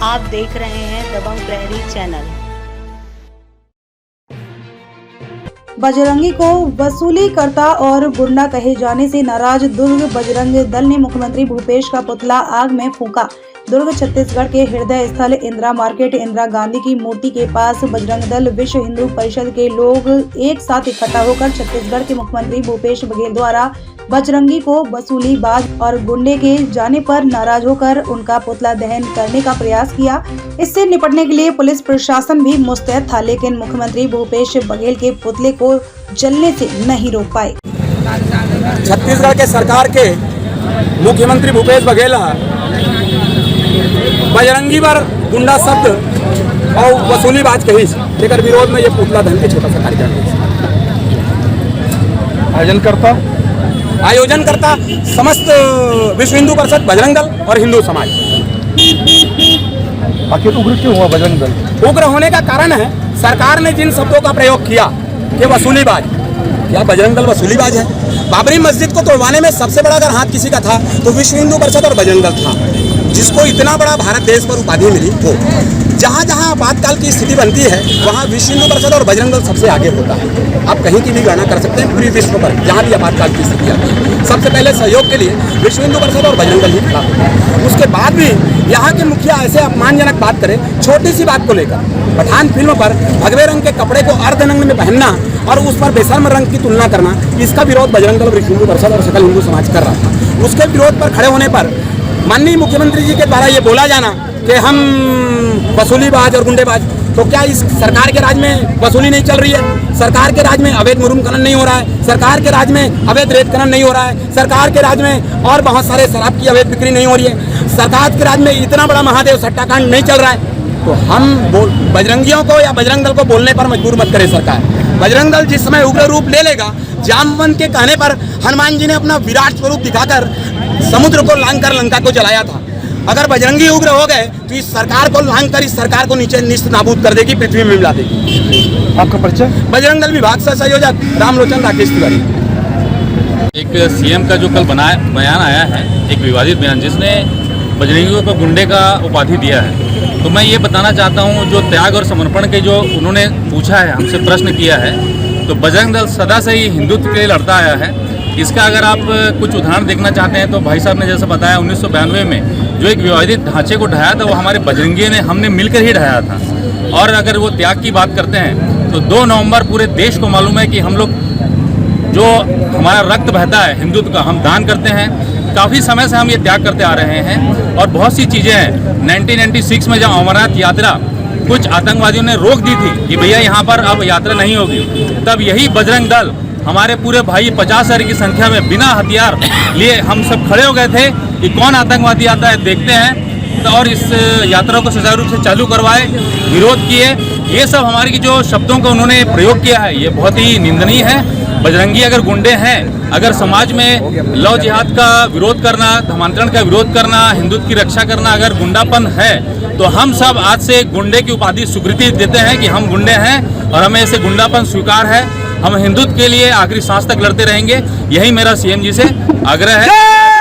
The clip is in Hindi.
आप देख रहे हैं दबंग प्रहरी चैनल। बजरंगी को वसूली करता और गुंडा कहे जाने से नाराज दुर्ग बजरंग दल ने मुख्यमंत्री भूपेश का पुतला आग में फूंका। दुर्ग छत्तीसगढ़ के हृदय स्थल इंदिरा मार्केट इंदिरा गांधी की मूर्ति के पास बजरंग दल विश्व हिंदू परिषद के लोग एक साथ इकट्ठा होकर छत्तीसगढ़ के मुख्यमंत्री भूपेश बघेल द्वारा बजरंगी को वसूलीबाज और गुंडे के जाने पर नाराज होकर उनका पुतला दहन करने का प्रयास किया। इससे निपटने के लिए पुलिस प्रशासन भी मुस्तैद था, लेकिन मुख्यमंत्री भूपेश बघेल के पुतले को जलने से नहीं रोक पाए। छत्तीसगढ़ के सरकार के मुख्यमंत्री भूपेश बघेल बजरंगी पर गुंडा शब्द और वसूलीबाज कही लेकर विरोध में ये पुतला दहन के छोटा सा कार्यक्रम आयोजन करता समस्त विश्व हिंदू परिषद बजरंग दल और हिंदू समाज। आखिर उग्र क्यों हुआ बजरंग दल? उग्र होने का कारण है सरकार ने जिन शब्दों का प्रयोग किया कि वसूलीबाज, क्या बजरंग दल वसूलीबाज है? बाबरी मस्जिद को तोड़वाने में सबसे बड़ा अगर हाथ किसी का था तो विश्व हिंदू परिषद और बजरंग दल था, जिसको इतना बड़ा भारत देश पर उपाधि मिली। वो जहाँ जहाँ आपातकाल की स्थिति बनती है वहाँ विश्व हिंदू परिषद और बजरंग दल सबसे आगे होता है। आप कहीं की भी गणना कर सकते हैं पूरी विश्व पर, जहाँ भी आपातकाल की स्थिति आती है सबसे पहले सहयोग के लिए विश्व हिंदू परिषद और बजरंग दल ही खड़ा होता है। उसके बाद भी यहाँ के मुखिया ऐसे अपमानजनक बात करें छोटी सी बात को लेकर, पठान फिल्म पर भगवे रंग के कपड़े को अर्धनग्न में पहनना और उस पर बेशर्म रंग की तुलना करना, इसका विरोध बजरंग दल, विश्व हिंदू परिषद और सकल हिंदू समाज कर रहा था। उसके विरोध पर खड़े होने पर माननीय मुख्यमंत्री जी के द्वारा ये बोला जाना कि हम वसूलीबाज और गुंडेबाज, तो क्या इस सरकार के राज में वसूली नहीं चल रही है? सरकार के राज में अवैध मुरुमकरण नहीं हो रहा है? सरकार के राज में अवैध रेतकरण नहीं हो रहा है? सरकार के राज में और बहुत सारे शराब की अवैध बिक्री नहीं हो रही है? सरकार के राज में इतना बड़ा महादेव सट्टाकांड नहीं चल रहा है? तो हम बजरंगियों को या बजरंग दल को बोलने पर मजबूर मत करे सरकार। बजरंग दल जिस समय उग्र रूप ले लेगा, जामवंत के कहने पर हनुमान जी ने अपना विराट स्वरूप दिखाकर समुद्र को लांग कर लंका को जलाया था। अगर बजरंगी उग्र हो गए तो इस सरकार को लांग कर इस सरकार को नीचे निस्त नाबूद कर देगी, पृथ्वी में मिला देगी। आपका परिचय? बजरंग दल विभाग सह संयोजक रामलोचन राकेश तिवारी। एक सीएम का जो कल बयान आया है, एक विवादित बयान जिसने बजरंगियों को गुंडे का उपाधि दिया है, तो मैं ये बताना चाहता हूँ जो त्याग और समर्पण के जो उन्होंने पूछा है, हमसे प्रश्न किया है, तो बजरंग दल सदा से ही हिंदुत्व के लिए लड़ता आया है। इसका अगर आप कुछ उदाहरण देखना चाहते हैं तो भाई साहब ने जैसा बताया 1992 में जो एक विवादित ढांचे को ढाया था वो हमारे बजरंगी ने हमने मिलकर ही ढाया था। और अगर वो त्याग की बात करते हैं तो 2 नवंबर पूरे देश को मालूम है कि हम लोग जो हमारा रक्त बहता है हिंदुत्व का, हम दान करते हैं। काफ़ी समय से हम ये त्याग करते आ रहे हैं और बहुत सी चीज़ें हैं। 1996 में जब अमरनाथ यात्रा कुछ आतंकवादियों ने रोक दी थी कि भैया यहाँ पर अब यात्रा नहीं होगी, तब यही बजरंग दल हमारे पूरे भाई 50,000 की संख्या में बिना हथियार लिए हम सब खड़े हो गए थे कि कौन आतंकवादी आता है देखते हैं, तो और इस यात्रा को सुचारू रूप से चालू करवाए, विरोध किए। ये सब हमारे जो शब्दों का उन्होंने प्रयोग किया है ये बहुत ही निंदनीय है। बजरंगी अगर गुंडे हैं, अगर समाज में लव जिहाद का विरोध करना, धर्मांतरण का विरोध करना, हिंदुत्व की रक्षा करना अगर गुंडापन है, तो हम सब आज से गुंडे की उपाधि स्वीकृति देते हैं कि हम गुंडे हैं और हमें ऐसे गुंडापन स्वीकार है। हम हिंदुत्व के लिए आखिरी सांस तक लड़ते रहेंगे, यही मेरा सीएम जी से आग्रह है।